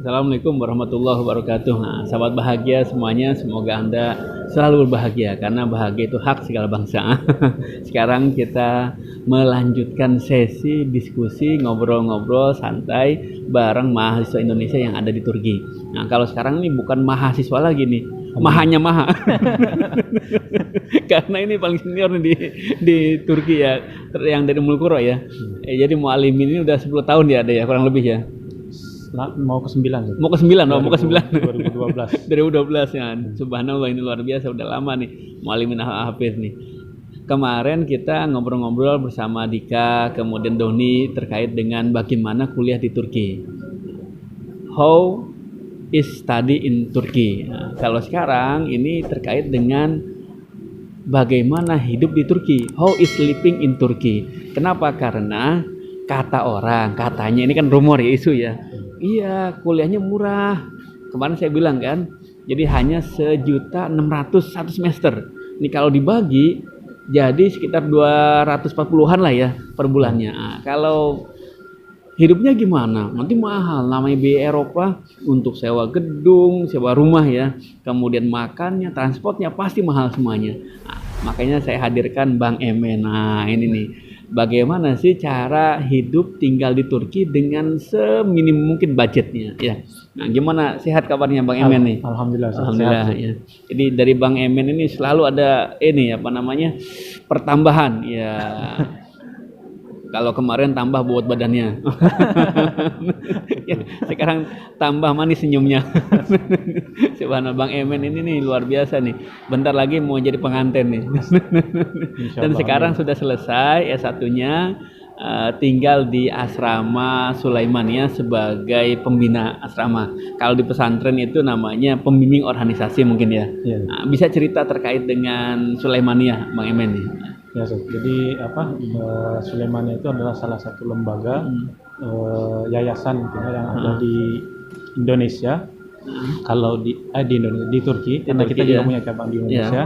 Assalamualaikum warahmatullahi wabarakatuh. Nah, sahabat bahagia semuanya, semoga Anda selalu berbahagia karena bahagia itu hak segala bangsa. Sekarang kita melanjutkan sesi diskusi ngobrol-ngobrol santai bareng mahasiswa Indonesia yang ada di Turki. Nah, kalau sekarang ini bukan mahasiswa lagi nih, mahanya maha. Karena ini paling senior nih di Turki ya, yang dari Ummul Qura ya. Jadi Mualimin ini udah 10 tahun ya ada ya, kurang lebih ya. Mau ke 9 sih. Mau ke 9, mau ke 9. 2012. 2012 ya. Subhanallah, ini luar biasa, udah lama nih Mualimin Hafiz nih. Kemarin kita ngobrol-ngobrol bersama Dika, kemudian Doni terkait dengan bagaimana kuliah di Turki. How is study in Turki? Nah, kalau sekarang ini terkait dengan bagaimana hidup di Turki. How is living in Turki? Kenapa? Karena kata orang, katanya ini kan rumor ya, isu ya. Iya, kuliahnya murah. Kemarin saya bilang kan, jadi hanya 1.600.000 satu semester. Ini kalau dibagi jadi sekitar 240-an lah ya per bulannya. Nah, kalau hidupnya gimana? Nanti mahal, namanya biaya Eropa untuk sewa gedung, sewa rumah ya. Kemudian makannya, transportnya pasti mahal semuanya. Nah, makanya saya hadirkan Bang Emen. Nah, ini nih. Bagaimana sih cara hidup tinggal di Turki dengan seminim mungkin budgetnya ya. Nah, gimana, sehat kabarnya Bang Emen nih? Alhamdulillah. Alhamdulillah ya. Jadi dari Bang Emen ini selalu ada ini apa namanya? Pertambahan ya. Kalau kemarin tambah bobot badannya. Ya, sekarang tambah manis senyumnya. Subhanallah, Bang Emen ini nih luar biasa nih. Bentar lagi mau jadi pengantin nih. Dan sekarang sudah selesai S1-nya, tinggal di asrama Sulaimaniyah sebagai pembina asrama. Kalau di pesantren itu namanya pembimbing organisasi mungkin ya. Nah, bisa cerita terkait dengan Sulaimaniyah, Bang Emen nih. Ya, jadi Sulaimaniyah itu adalah salah satu lembaga yayasan yang ada di Indonesia. Kalau di Indonesia, di Turki, karena kita juga punya cabang di Indonesia.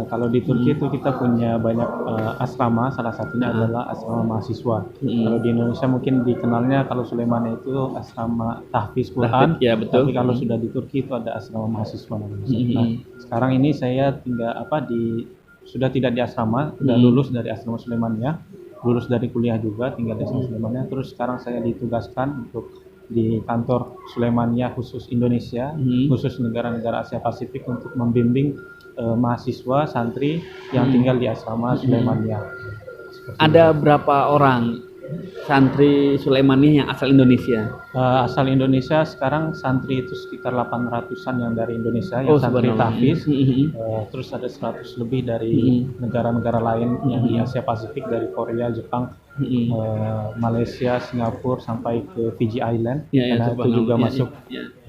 Kalau di Turki itu kita punya banyak asrama, salah satunya adalah asrama mahasiswa. Kalau di Indonesia mungkin dikenalnya kalau Sulaimaniyah itu asrama tahfiz Quran, ya, betul. tapi kalau sudah di Turki itu ada asrama mahasiswa. Nah, sekarang ini saya tinggal sudah tidak di asrama, sudah lulus dari asrama Sulaimaniyah, lulus dari kuliah juga, tinggal di asrama Sulaimaniyah. Terus sekarang saya ditugaskan untuk di kantor Sulaimaniyah khusus Indonesia, khusus negara-negara Asia Pasifik untuk membimbing mahasiswa santri yang tinggal di asrama Sulaimaniyah. Ada berapa orang santri Sulaimaniyah yang asal Indonesia? Asal Indonesia sekarang santri itu sekitar 800-an yang dari Indonesia yang santri tahfiz. Terus ada 100 lebih dari negara-negara lain yang di Asia Pasifik, dari Korea, Jepang, Malaysia, Singapura sampai ke Fiji Island. Karena itu juga masuk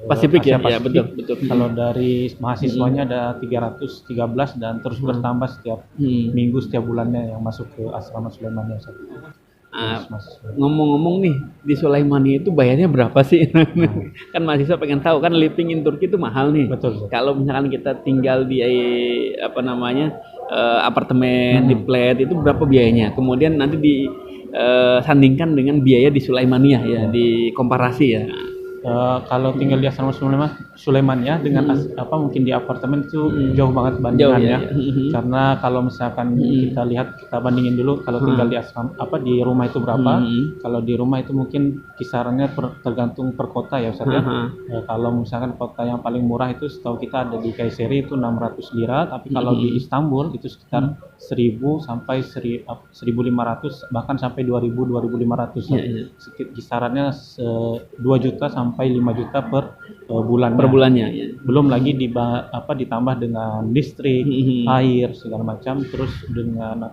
Pasifik ya, Asia Pasifik. Betul. Kalau dari mahasiswanya ada 313 dan terus bertambah setiap minggu, setiap bulannya yang masuk ke asrama Sulaimaniyah. Ngomong-ngomong nih, di Sulaimaniyah itu bayarnya berapa sih? Kan mahasiswa pengen tahu, kan living in Turki itu mahal nih. Betul. Kalau misalkan kita tinggal di apartemen, di flat, itu berapa biayanya? Kemudian nanti sandingkan dengan biaya di Sulaimaniyah ya, di komparasi ya. Kalau tinggal di asrama Sulaimaniyah dengan mungkin di apartemen itu jauh banget bandingannya. Karena kalau misalkan kita bandingin dulu kalau tinggal di asrama di rumah itu berapa. Kalau di rumah itu mungkin kisarannya tergantung per kota ya Ustaz ya. Kalau misalkan kota yang paling murah itu setahu kita ada di Kayseri itu 600 lira, tapi kalau di Istanbul itu sekitar 1.000 sampai 1.500 bahkan sampai 2.000-2.500. Kisarannya 2 juta sampai 5 juta per bulannya. Per bulannya ya. Belum lagi ditambah dengan listrik, air segala macam, terus dengan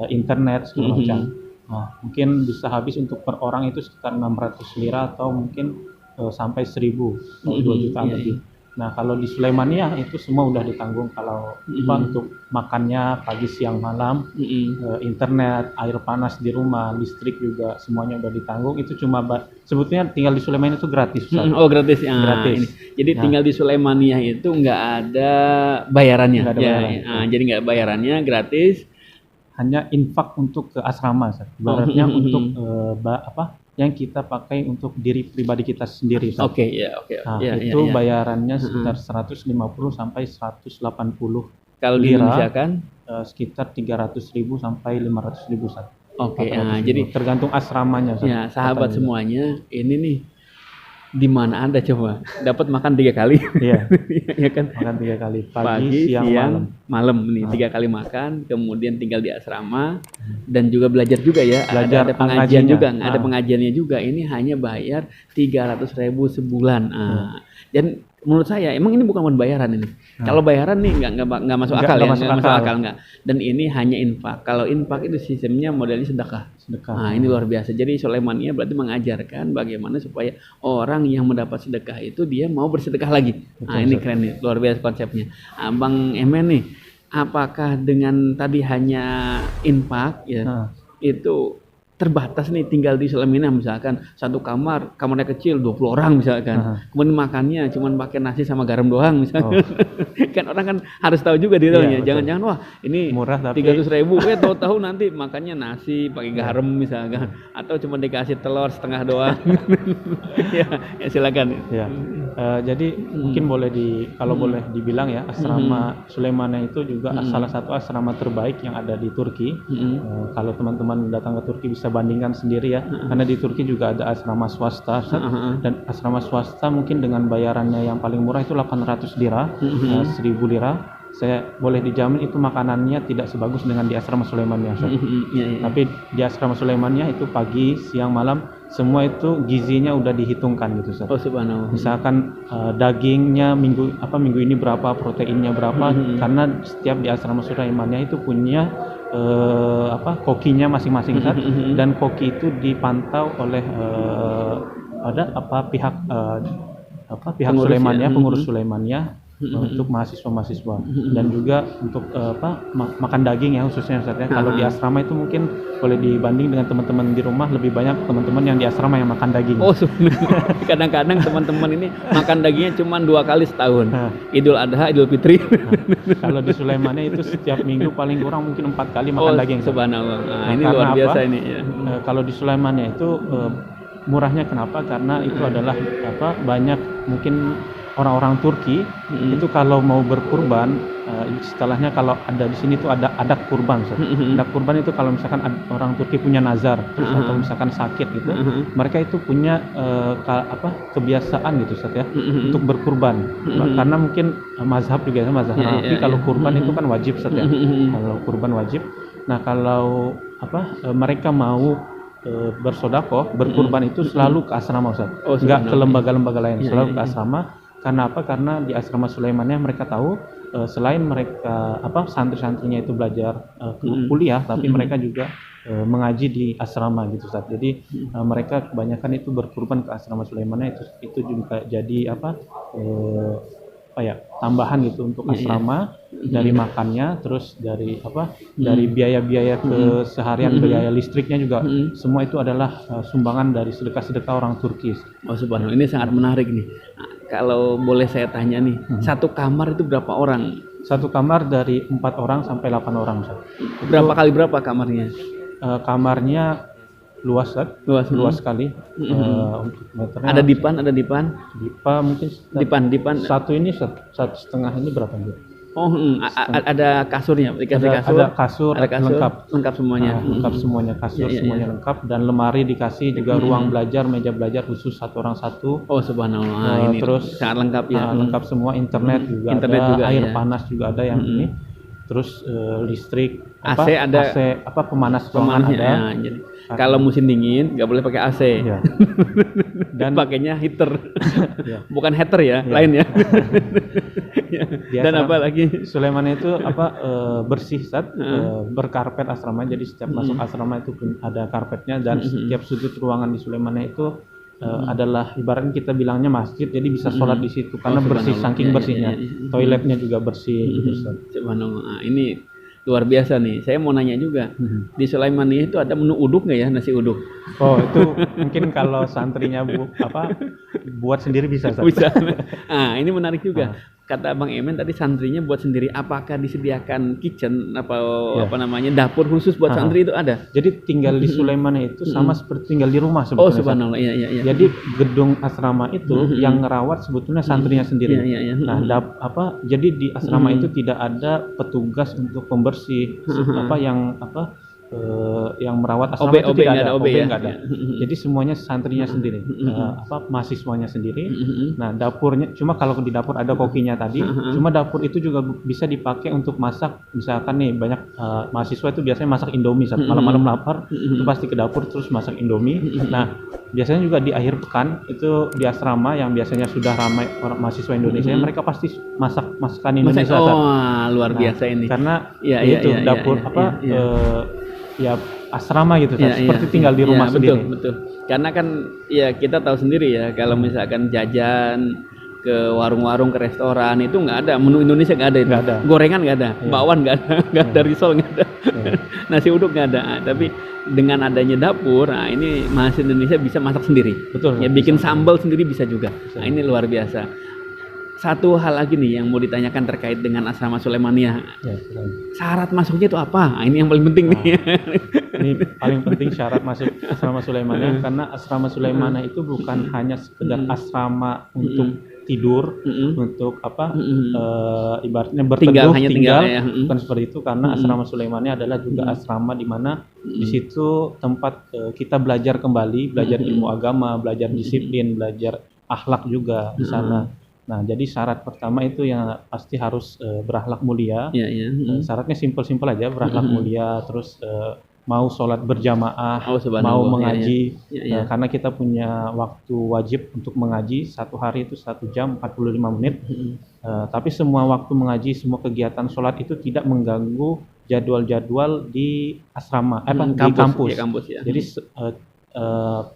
internet segala macam. Nah, mungkin bisa habis untuk per orang itu sekitar 600 lira atau mungkin sampai 1.000 atau 2 juta lebih. Nah, kalau di Sulaimaniyah itu semua udah ditanggung, kalau untuk makannya pagi, siang, malam, internet, air panas di rumah, listrik juga semuanya udah ditanggung. Itu cuma sebetulnya tinggal di Sulaimaniyah itu gratis. Oh, gratis ya. Gratis. Ini. Jadi tinggal di Sulaimaniyah itu nggak ada bayarannya. Nggak ada bayaran. Jadi nggak bayarannya, gratis. Hanya infak untuk ke asrama, ibaratnya untuk yang kita pakai untuk diri pribadi kita sendiri. Oke, ya, oke. Nah, Ya, itu ya. bayarannya sekitar 150 sampai 180 Kalau di lira, Indonesia kan? Sekitar 300.000 sampai 500.000 Ustaz. Oke, 400.000. nah, jadi tergantung asramanya Ustaz. ya sahabat Katanya. semuanya, ini nih di mana Anda coba dapat makan 3 kali? Iya, Ya kan? makan 3 kali, Pagi, siang, malam nih 3 kali makan, kemudian tinggal di asrama dan juga belajar juga ya. Belajar Ada pengajian ngajinya. juga, ada pengajiannya juga. Ini hanya bayar 300.000 sebulan. Dan menurut saya emang ini bukan bayaran ini. Kalau bayaran nih nggak masuk akal ya, nggak masuk akal nggak. Dan ini hanya infak. Kalau infak itu sistemnya modelnya sedekah. Nah, ini luar biasa. Jadi Sulaimania berarti mengajarkan bagaimana supaya orang yang mendapat sedekah itu dia mau bersedekah lagi. Nah, ini keren nih, luar biasa konsepnya. Bang Emen nih, apakah dengan tadi hanya infak ya, itu terbatas nih tinggal di Sulaimania misalkan satu kamarnya kecil 20 orang misalkan, kemudian makannya cuma pakai nasi sama garam doang misalkan. Kan orang kan harus tahu juga detailnya. Jangan-jangan wah ini murah tapi 300.000, tahu-tahu nanti makannya nasi pakai garam misalkan, atau cuma dikasih telur setengah doang. ya silakan. Ya. Jadi mungkin boleh kalau boleh dibilang ya, asrama Sulaimania itu juga salah satu asrama terbaik yang ada di Turki. Kalau teman-teman datang ke Turki bisa bandingkan sendiri ya, karena di Turki juga ada asrama swasta, dan asrama swasta mungkin dengan bayarannya yang paling murah itu 800 lira, 1.000 lira. Saya boleh dijamin itu makanannya tidak sebagus dengan di asrama Sulaimania. Tapi di asrama Sulaimania itu pagi, siang, malam semua itu gizinya udah dihitungkan gitu, Ustaz. Oh, subhanallah. Misalkan dagingnya minggu ini berapa, proteinnya berapa, karena setiap di asrama Sulaimania itu punya kokinya masing-masing, Ustaz. Dan koki itu dipantau oleh pihak Sulaimania, pengurus Sulaimania, untuk mahasiswa-mahasiswa, dan juga untuk makan daging ya khususnya, Ustaz ya. Kalau di asrama itu mungkin boleh dibanding dengan teman-teman di rumah, lebih banyak teman-teman yang di asrama yang makan daging. Oh, kadang-kadang teman-teman ini makan dagingnya cuma 2 kali setahun. Idul Adha, Idul Fitri. Kalau di Sulaimania itu setiap minggu paling kurang mungkin 4 kali makan daging. Subhanallah. Nah, ini luar biasa ini ya. Kalau di Sulaimania itu murahnya kenapa? Karena itu adalah banyak mungkin orang-orang Turki itu kalau mau berkurban, istilahnya kalau ada di sini tuh ada adat kurban. Adat kurban itu kalau misalkan orang Turki punya nazar atau misalkan sakit gitu, mereka itu punya kebiasaan gitu, Ustaz ya, untuk berkurban. Karena mungkin mazhab juga ya, mazhab Hanafi, kalau kurban itu kan wajib, Ustaz ya. Kalau kurban wajib. Nah, kalau mereka mau bersodakoh, berkurban itu selalu ke asrama, Ustaz. Enggak ke lembaga-lembaga lain, selalu ke asrama. Karena apa? Karena di asrama Sulaimania mereka tahu selain mereka santri-santrinya itu belajar kuliah, tapi mereka juga mengaji di asrama gitu, Ustaz. Jadi mereka kebanyakan itu berkurban ke asrama Sulaimania, itu juga jadi tambahan gitu untuk asrama, dari makannya, terus dari dari biaya-biaya keseharian, biaya listriknya juga, semua itu adalah sumbangan dari sedekah-sedekah orang Turki. Oh, subhanallah, ini sangat menarik nih. Nah, kalau boleh saya tanya nih, satu kamar itu berapa orang? Satu kamar dari 4 orang sampai 8 orang, Ustaz. Berapa kali berapa kamarnya? Kamarnya luas, Ustaz. Luas sekali. Untuk meternya Ada dipan? Dipa mungkin dipan. Satu ini 1,5 ini berapa gitu? Oh, ada kasurnya, dikasih kasur. Ada kasur, lengkap semuanya. Lengkap semuanya, kasur semuanya lengkap, dan lemari dikasih juga, ruang belajar, meja belajar khusus 1 orang 1. Oh, subhanallah. Ini terus sangat lengkap ya. Lengkap semua, internet juga ada, air panas juga ada yang ini. Terus listrik, AC ada, pemanas ruangan ada. Ya, jadi kalau musim dingin nggak boleh pakai AC. Ya. Dan pakainya heater. Bukan heater ya, lain ya. Dan apa lagi? Sulaimania itu bersih, Ustaz, berkarpet asrama. Jadi setiap masuk asrama itu ada karpetnya, dan setiap sudut ruangan di Sulaimania itu adalah ibaratnya kita bilangnya masjid, jadi bisa sholat di situ karena bersih, saking bersihnya. Toiletnya juga bersih gitu, Ustaz. Subhanallah. Ini luar biasa nih. Saya mau nanya juga, di Sulaimania itu ada menu uduk nggak ya, nasi uduk? Oh, itu mungkin kalau santrinya buat sendiri bisa, Ustaz. Bisa. Ini menarik juga. kata Bang Emen tadi santrinya buat sendiri. Apakah disediakan kitchen apa namanya dapur khusus buat santri itu ada? Jadi tinggal di Sulaiman itu sama seperti tinggal di rumah Oh, sebetulnya. subhanallah. Iya. Jadi gedung asrama itu yang ngerawat sebetulnya santrinya sendiri. Iya. Nah, jadi di asrama itu tidak ada petugas untuk pembersih yang merawat asrama itu tidak ada. OB nggak ada. Jadi semuanya santrinya sendiri, mahasiswanya sendiri. Nah, dapurnya cuma kalau di dapur ada kokinya tadi. Cuma dapur itu juga bisa dipakai untuk masak. Misalkan nih banyak mahasiswa itu biasanya masak Indomie saat malam-malam lapar, itu pasti ke dapur terus masak Indomie. Nah, biasanya juga di akhir pekan itu di asrama yang biasanya sudah ramai orang mahasiswa Indonesia, mereka pasti masak masakan Indonesia. Luar biasa ini. Karena dapur asrama gitu, seperti tinggal di rumah sendiri. Betul. Karena kan ya kita tahu sendiri ya, kalau misalkan jajan ke warung-warung, ke restoran itu nggak ada menu Indonesia, nggak ada itu. Nggak ada. Gorengan nggak ada, bakwan nggak ada, ada risol nggak ada, nasi uduk nggak ada. Tapi dengan adanya dapur, nah ini mahasiswa Indonesia bisa masak sendiri. Betul. Ya bikin sambal sendiri bisa juga. Nah ini luar biasa. Satu hal lagi nih yang mau ditanyakan terkait dengan asrama Sulaimaniyah. Syarat masuknya itu apa? Nah, ini yang paling penting nih. Ini paling penting syarat masuk asrama Sulaimaniyah, karena asrama Sulaimaniyah itu bukan hanya sekedar asrama untuk tidur, untuk ibaratnya berteduh tinggal bukan seperti itu, karena asrama Sulaimaniyah adalah juga asrama di mana di situ tempat kita belajar kembali, belajar ilmu agama, belajar disiplin, belajar akhlak juga di sana. Nah, jadi syarat pertama itu yang pasti harus berakhlak mulia. Syaratnya simpel-simpel aja, berakhlak mulia, terus mau sholat berjamaah, mau mengaji. Karena kita punya waktu wajib untuk mengaji, satu hari itu 1 jam 45 menit. Tapi semua waktu mengaji, semua kegiatan sholat itu tidak mengganggu jadwal-jadwal di asrama, di kampus. Jadi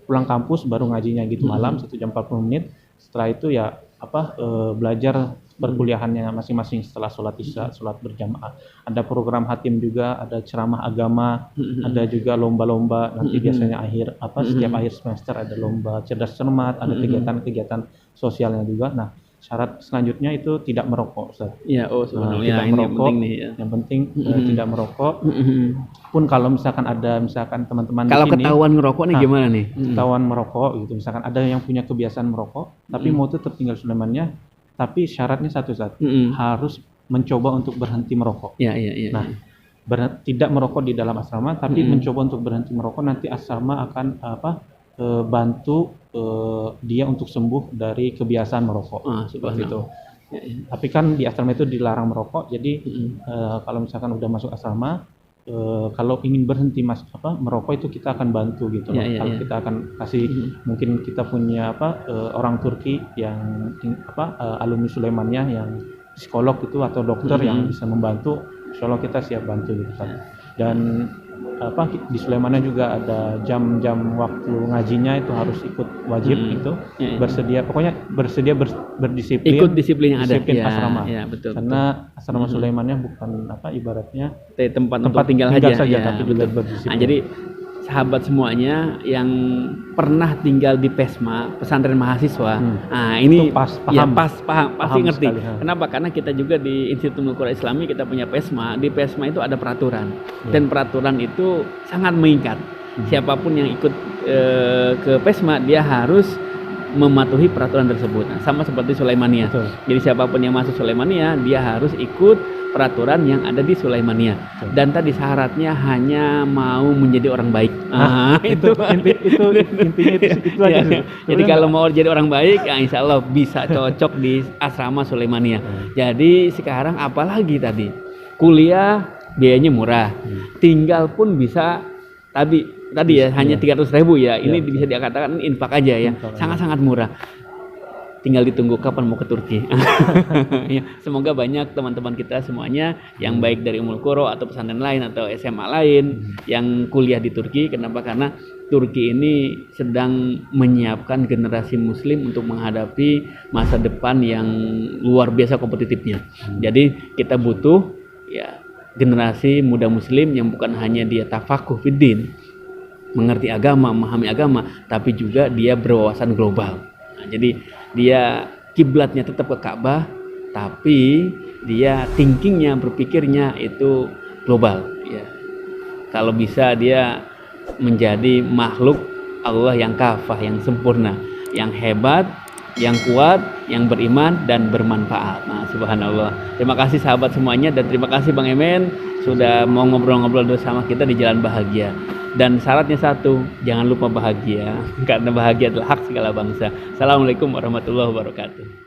pulang kampus baru ngajinya gitu malam 1 jam 40 menit. Setelah itu ya belajar perkuliahannya masing-masing setelah sholat isya, sholat berjamaah. Ada program hatim juga, ada ceramah agama, ada juga lomba-lomba. Nanti biasanya setiap akhir semester ada lomba cerdas cermat, ada kegiatan-kegiatan sosialnya juga. Nah, syarat selanjutnya itu tidak merokok, Ustaz. Iya, tidak merokok. Yang penting tidak merokok. Pun kalau misalkan teman-teman kalau di sini, ketahuan ngerokok nih gimana nih? Ketahuan merokok gitu, misalkan ada yang punya kebiasaan merokok, tapi mau tetap tinggal Sulaimaniyah, tapi syaratnya satu, harus mencoba untuk berhenti merokok. Nah, tidak merokok di dalam asrama, tapi mencoba untuk berhenti merokok, nanti asrama akan bantu dia untuk sembuh dari kebiasaan merokok. Seperti itu. Tapi kan di asrama itu dilarang merokok, jadi kalau misalkan udah masuk asrama, kalau ingin berhenti merokok itu kita akan bantu gitu. Kalau kita akan kasih, mungkin kita punya orang Turki yang alumni Sulaimaniyah yang psikolog itu atau dokter yang bisa membantu, insya Allah kita siap bantu gitu kan. Dan di Sulaimaniyah juga ada jam-jam waktu ngajinya itu harus ikut wajib gitu. Bersedia berdisiplin. Ikut disiplin yang ada. Disiplin asrama. Betul. Karena asrama Sulaimaniyah bukan ibaratnya tempat tinggal saja, tapi juga berdisiplin. Nah, jadi sahabat semuanya yang pernah tinggal di PESMA, pesantren mahasiswa, nah ini pasti ngerti. Sekali, Kenapa? Karena kita juga di Institut Ummul Qura Islami kita punya PESMA. Di PESMA itu ada peraturan, dan peraturan itu sangat mengikat. Siapapun yang ikut ke PESMA dia harus mematuhi peraturan tersebut. Nah, sama seperti Sulaimaniyah. Jadi siapapun yang masuk Sulaimaniyah dia harus ikut peraturan yang ada di Sulaimaniyah. Dan tadi syaratnya hanya mau menjadi orang baik. Itu intinya itu aja. Jadi kalau mau jadi orang baik, ya insya Allah bisa cocok di asrama Sulaimaniyah. Jadi sekarang apalagi tadi kuliah biayanya murah, tinggal pun bisa tadi ya hanya 300.000 ya. Ini bisa dikatakan infak aja ya, sangat-sangat murah. Tinggal ditunggu kapan mau ke Turki. Semoga banyak teman-teman kita semuanya yang baik dari Ummul Qura atau pesantren lain atau SMA lain yang kuliah di Turki. Kenapa? Karena Turki ini sedang menyiapkan generasi muslim untuk menghadapi masa depan yang luar biasa kompetitifnya. Jadi kita butuh generasi muda muslim yang bukan hanya dia tafakuh fiddin, mengerti agama, memahami agama, tapi juga dia berwawasan global. Nah, jadi dia kiblatnya tetap ke Ka'bah, tapi dia thinkingnya, berpikirnya itu global ya. Kalau bisa dia menjadi makhluk Allah yang kafah, yang sempurna, yang hebat, yang kuat, yang beriman dan bermanfaat. Nah, subhanallah. Terima kasih sahabat semuanya, dan terima kasih Bang Emen sudah mau ngobrol-ngobrol bersama kita di Jalan Bahagia. Dan syaratnya satu, jangan lupa bahagia, karena bahagia adalah hak segala bangsa. Assalamualaikum warahmatullahi wabarakatuh.